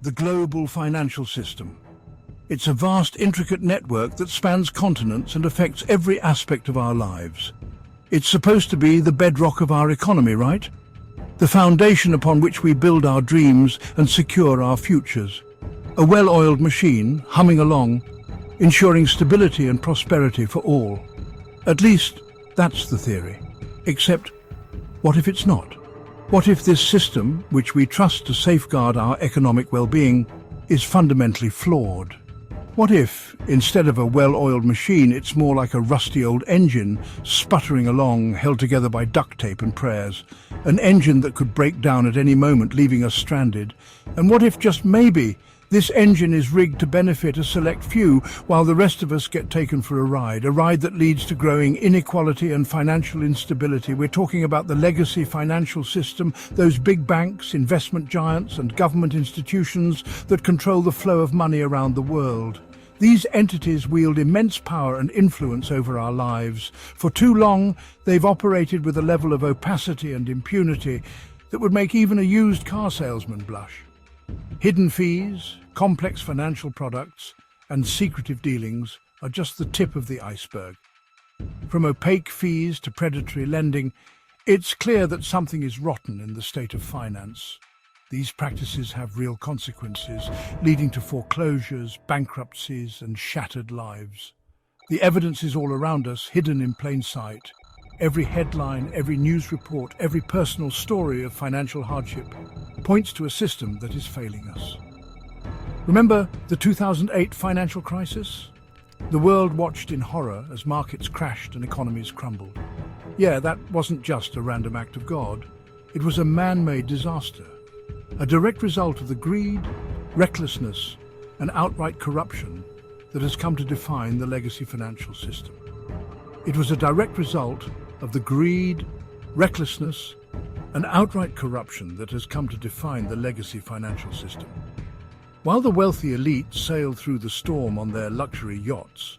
the global financial system. It's a vast, intricate network that spans continents and affects every aspect of our lives. It's supposed to be the bedrock of our economy, right? The foundation upon which we build our dreams and secure our futures. A well-oiled machine, humming along, ensuring stability and prosperity for all. At least, that's the theory. Except, what if it's not? What if this system, which we trust to safeguard our economic well-being, is fundamentally flawed? What if, instead of a well-oiled machine, it's more like a rusty old engine, sputtering along, held together by duct tape and prayers? An engine that could break down at any moment, leaving us stranded. And what if, just maybe, this engine is rigged to benefit a select few, while the rest of us get taken for a ride that leads to growing inequality and financial instability? We're talking about the legacy financial system, those big banks, investment giants, and government institutions that control the flow of money around the world. These entities wield immense power and influence over our lives. For too long, they've operated with a level of opacity and impunity that would make even a used car salesman blush. Hidden fees, complex financial products, and secretive dealings are just the tip of the iceberg. From opaque fees to predatory lending, it's clear that something is rotten in the state of finance. These practices have real consequences, leading to foreclosures, bankruptcies, and shattered lives. The evidence is all around us, hidden in plain sight. Every headline, every news report, every personal story of financial hardship points to a system that is failing us. Remember the 2008 financial crisis? The world watched in horror as markets crashed and economies crumbled. Yeah, that wasn't just a random act of God. It was a man-made disaster, a direct result of the greed, recklessness, and outright corruption that has come to define the legacy financial system. It was a direct result of the greed, recklessness, and outright corruption that has come to define the legacy financial system. While the wealthy elite sailed through the storm on their luxury yachts,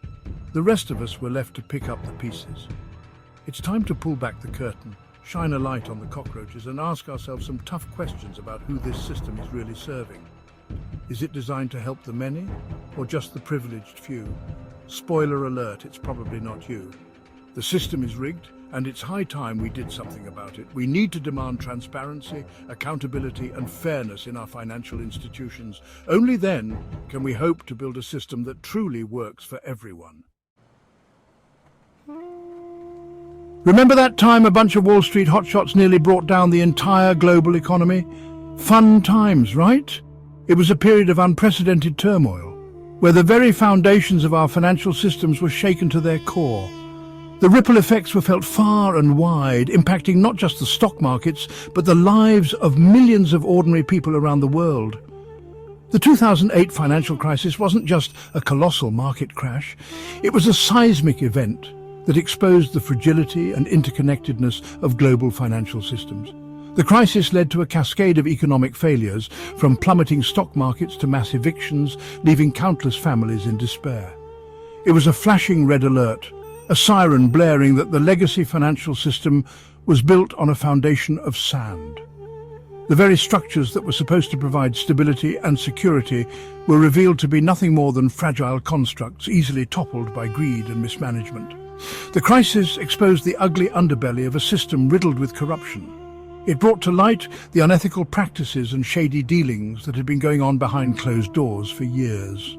the rest of us were left to pick up the pieces. It's time to pull back the curtain, shine a light on the cockroaches, and ask ourselves some tough questions about who this system is really serving. Is it designed to help the many, or just the privileged few? Spoiler alert, it's probably not you. The system is rigged, and it's high time we did something about it. We need to demand transparency, accountability, and fairness in our financial institutions. Only then can we hope to build a system that truly works for everyone. Remember that time a bunch of Wall Street hotshots nearly brought down the entire global economy? Fun times, right? It was a period of unprecedented turmoil, where the very foundations of our financial systems were shaken to their core. The ripple effects were felt far and wide, impacting not just the stock markets, but the lives of millions of ordinary people around the world. The 2008 financial crisis wasn't just a colossal market crash. It was a seismic event that exposed the fragility and interconnectedness of global financial systems. The crisis led to a cascade of economic failures, from plummeting stock markets to mass evictions, leaving countless families in despair. It was a flashing red alert, a siren blaring that the legacy financial system was built on a foundation of sand. The very structures that were supposed to provide stability and security were revealed to be nothing more than fragile constructs, easily toppled by greed and mismanagement. The crisis exposed the ugly underbelly of a system riddled with corruption. It brought to light the unethical practices and shady dealings that had been going on behind closed doors for years.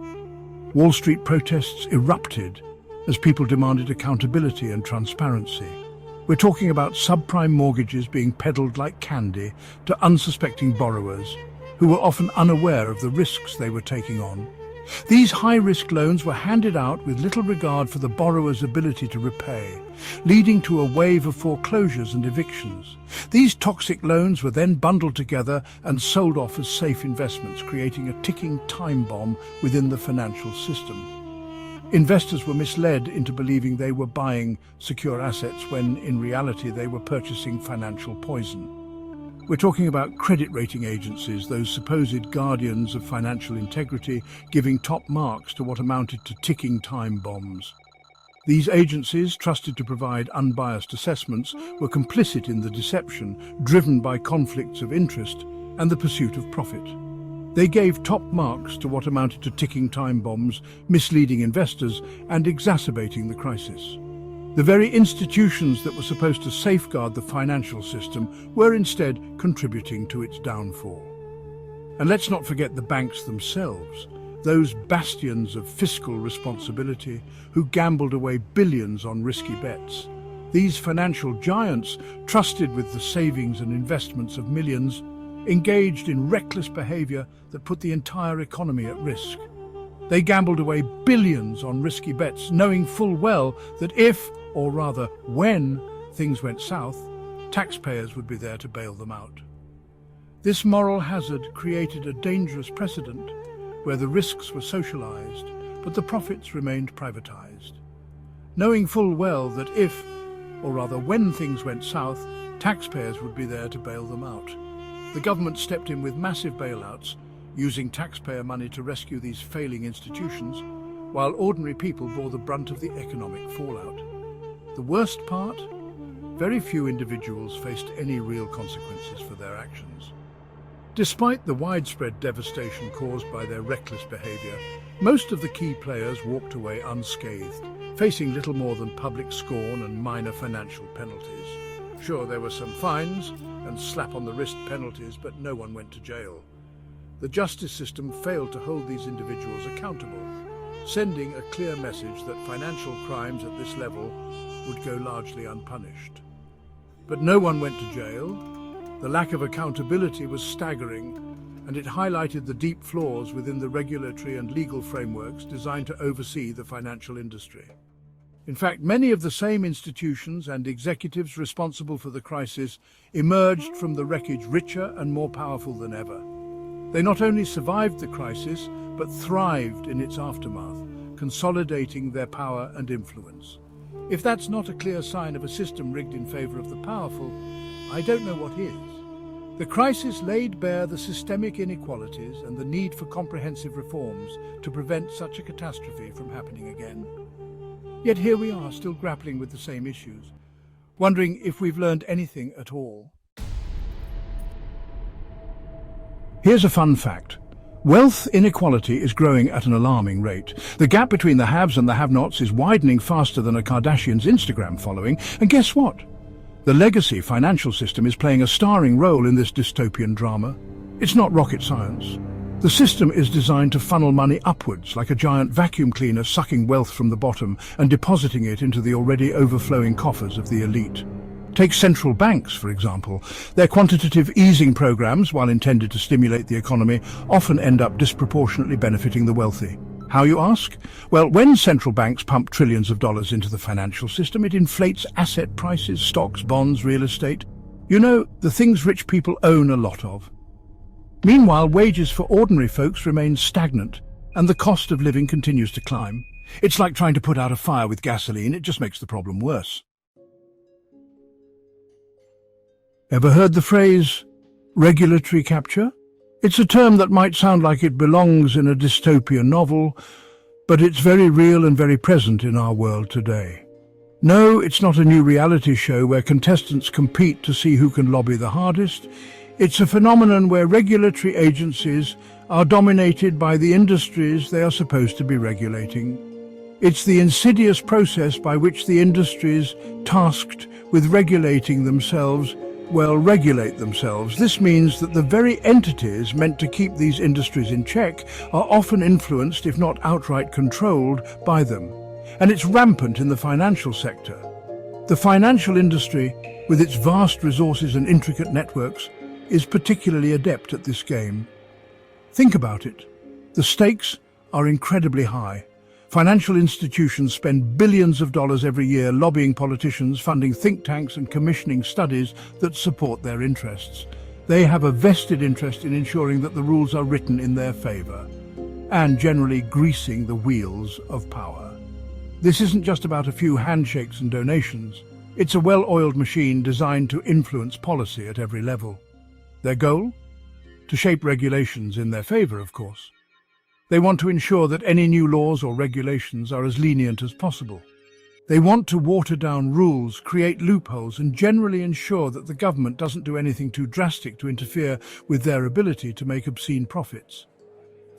Wall Street protests erupted as people demanded accountability and transparency. We're talking about subprime mortgages being peddled like candy to unsuspecting borrowers who were often unaware of the risks they were taking on. These high-risk loans were handed out with little regard for the borrower's ability to repay, leading to a wave of foreclosures and evictions. These toxic loans were then bundled together and sold off as safe investments, creating a ticking time bomb within the financial system. Investors were misled into believing they were buying secure assets when, in reality, they were purchasing financial poison. We're talking about credit rating agencies, those supposed guardians of financial integrity, giving top marks to what amounted to ticking time bombs. These agencies, trusted to provide unbiased assessments, were complicit in the deception, driven by conflicts of interest and the pursuit of profit. They gave top marks to what amounted to ticking time bombs, misleading investors, and exacerbating the crisis. The very institutions that were supposed to safeguard the financial system were instead contributing to its downfall. And let's not forget the banks themselves, those bastions of fiscal responsibility who gambled away billions on risky bets. These financial giants, trusted with the savings and investments of millions, engaged in reckless behavior that put the entire economy at risk. They gambled away billions on risky bets, knowing full well that if, or rather when, things went south, taxpayers would be there to bail them out. This moral hazard created a dangerous precedent where the risks were socialized, but the profits remained privatized. Knowing full well that if, or rather when things went south, taxpayers would be there to bail them out. The government stepped in with massive bailouts, using taxpayer money to rescue these failing institutions, while ordinary people bore the brunt of the economic fallout. The worst part? Very few individuals faced any real consequences for their actions. Despite the widespread devastation caused by their reckless behavior, most of the key players walked away unscathed, facing little more than public scorn and minor financial penalties. Sure, there were some fines and slap-on-the-wrist penalties, but no one went to jail. The justice system failed to hold these individuals accountable, sending a clear message that financial crimes at this level would go largely unpunished. But no one went to jail. The lack of accountability was staggering, and it highlighted the deep flaws within the regulatory and legal frameworks designed to oversee the financial industry. In fact, many of the same institutions and executives responsible for the crisis emerged from the wreckage richer and more powerful than ever. They not only survived the crisis, but thrived in its aftermath, consolidating their power and influence. If that's not a clear sign of a system rigged in favor of the powerful, I don't know what is. The crisis laid bare the systemic inequalities and the need for comprehensive reforms to prevent such a catastrophe from happening again. Yet here we are, still grappling with the same issues, wondering if we've learned anything at all. Here's a fun fact. Wealth inequality is growing at an alarming rate. The gap between the haves and the have-nots is widening faster than a Kardashian's Instagram following. And guess what? The legacy financial system is playing a starring role in this dystopian drama. It's not rocket science. The system is designed to funnel money upwards, like a giant vacuum cleaner sucking wealth from the bottom and depositing it into the already overflowing coffers of the elite. Take central banks, for example. Their quantitative easing programs, while intended to stimulate the economy, often end up disproportionately benefiting the wealthy. How, you ask? Well, when central banks pump trillions of dollars into the financial system, it inflates asset prices, stocks, bonds, real estate. You know, the things rich people own a lot of. Meanwhile, wages for ordinary folks remain stagnant, and the cost of living continues to climb. It's like trying to put out a fire with gasoline. It just makes the problem worse. Ever heard the phrase, regulatory capture? It's a term that might sound like it belongs in a dystopian novel, but it's very real and very present in our world today. No, it's not a new reality show where contestants compete to see who can lobby the hardest. It's a phenomenon where regulatory agencies are dominated by the industries they are supposed to be regulating. It's the insidious process by which the industries tasked with regulating themselves regulate themselves. This means that the very entities meant to keep these industries in check are often influenced, if not outright controlled, by them. And it's rampant in the financial sector. The financial industry, with its vast resources and intricate networks, is particularly adept at this game. Think about it. The stakes are incredibly high. Financial institutions spend billions of dollars every year lobbying politicians, funding think tanks and commissioning studies that support their interests. They have a vested interest in ensuring that the rules are written in their favor, and generally greasing the wheels of power. This isn't just about a few handshakes and donations. It's a well-oiled machine designed to influence policy at every level. Their goal? To shape regulations in their favor, of course. They want to ensure that any new laws or regulations are as lenient as possible. They want to water down rules, create loopholes, and generally ensure that the government doesn't do anything too drastic to interfere with their ability to make obscene profits.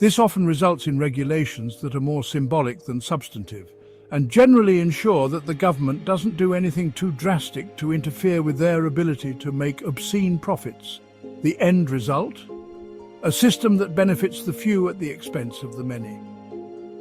This often results in regulations that are more symbolic than substantive, and generally ensure that the government doesn't do anything too drastic to interfere with their ability to make obscene profits. The end result? A system that benefits the few at the expense of the many.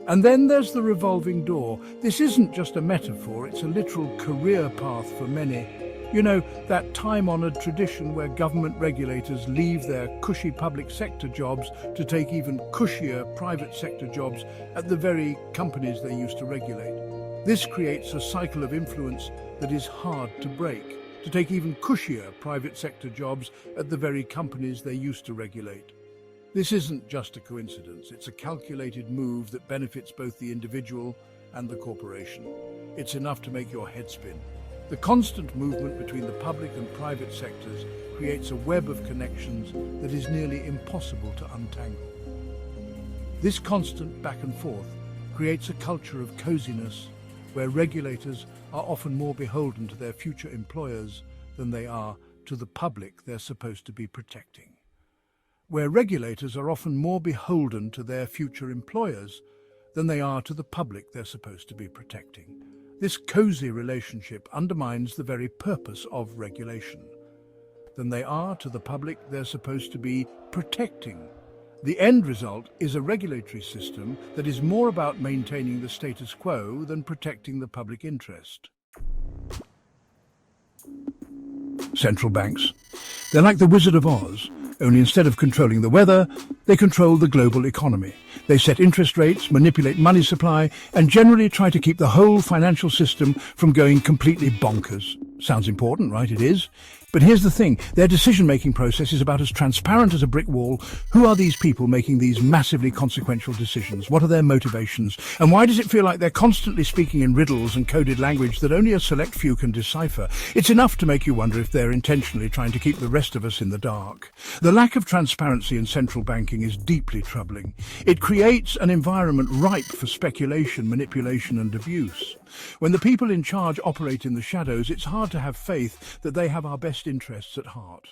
And then there's the revolving door. This isn't just a metaphor, it's a literal career path for many. You know, that time-honored tradition where government regulators leave their cushy public sector jobs to take even cushier private sector jobs at the very companies they used to regulate. This creates a cycle of influence that is hard to break, to take even cushier private sector jobs at the very companies they used to regulate. This isn't just a coincidence, it's a calculated move that benefits both the individual and the corporation. It's enough to make your head spin. The constant movement between the public and private sectors creates a web of connections that is nearly impossible to untangle. This constant back and forth creates a culture of coziness where regulators are often more beholden to their future employers than they are to the public they're supposed to be protecting. Where regulators are often more beholden to their future employers than they are to the public they're supposed to be protecting. This cozy relationship undermines the very purpose of regulation. Than they are to the public they're supposed to be protecting. The end result is a regulatory system that is more about maintaining the status quo than protecting the public interest. Central banks. They're like the Wizard of Oz. Only instead of controlling the weather, they control the global economy. They set interest rates, manipulate money supply, and generally try to keep the whole financial system from going completely bonkers. Sounds important, right? It is. But here's the thing, their decision-making process is about as transparent as a brick wall. Who are these people making these massively consequential decisions? What are their motivations? And why does it feel like they're constantly speaking in riddles and coded language that only a select few can decipher? It's enough to make you wonder if they're intentionally trying to keep the rest of us in the dark. The lack of transparency in central banking is deeply troubling. It creates an environment ripe for speculation, manipulation, and abuse. When the people in charge operate in the shadows, it's hard to have faith that they have our best interests at heart.